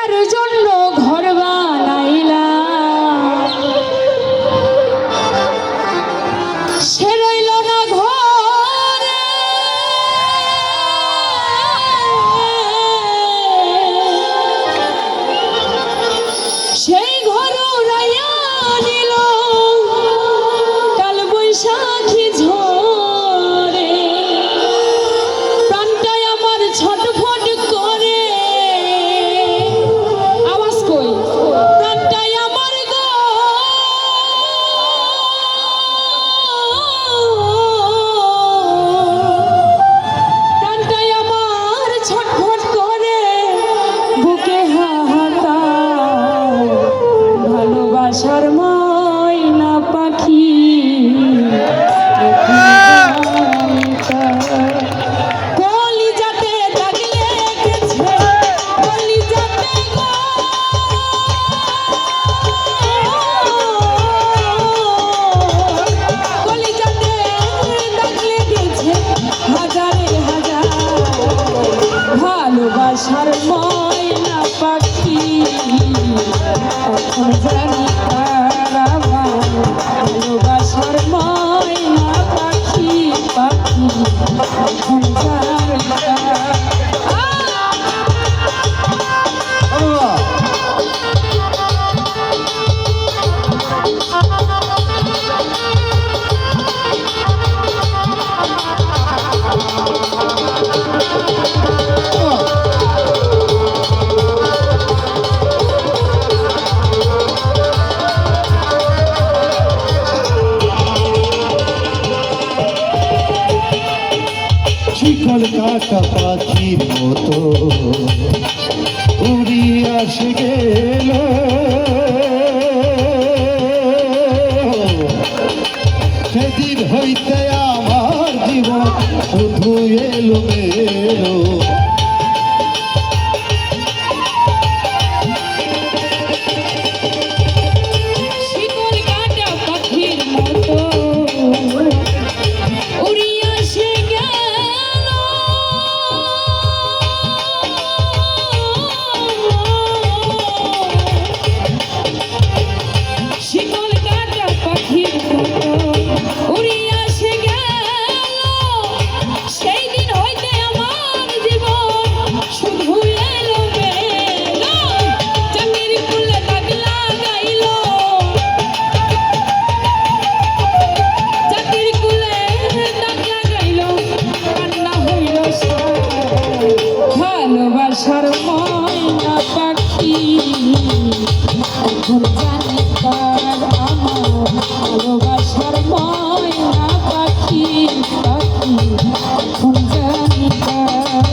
জন্য ঘর বানাইলা সে রইল না ঘরে সেই ঘর উড়াইয়া নিল কাল বৈশাখী ঝড়ে প্রাণটাই আমার ছটফট করে আওয়াজ কই প্রাণটাই আমার গো প্রাণটাই আমার ছটফট করে বুকে হাহাকার ভালোবাসার ময়না পাখি কলিজাতে দাগ লেগেছে কলিজাতে গো কলিজাতে দাগ লেগেছে হাজারে হাজার ভালোবাসার ময়না পাখি এখন জানি কার আমার ভালোবাসার ময়না পাখি পাখি এখন জানি কার শিকল কাটা পাখির মতো উড়িয়া সে গেল সেদিন হইতে আমার জীবন শুধু এলো মেলো শিকল কাটা পাখির মতো উড়িয়া সে গেল শিকল কাটা পাখির মতো উড়িয়া সে গেল সেই দিন হইতে আমার জীবন শুধু এলো মেলো চাঁদের ফুলে দাগ লাগাইল চাঁদের ফুলে দাগ লাগাইল কান্না হইল ভালোবাসার ময়না পাখি এখন জানি কার আমার ভালোবাসার ময়না পাখি পাখি এখন জানি কার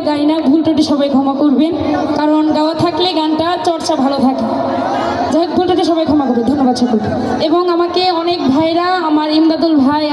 গাই না, ভুল ত্রুটি সবাই ক্ষমা করবেন, কারণ গাওয়া থাকলে গানটা চর্চা ভালো থাকে। যাই হোক, ভুল ত্রুটি সবাই ক্ষমা করবেন, ধন্যবাদ সকলকে। এবং আমাকে অনেক ভাইরা, আমার ইমদাদুল ভাই,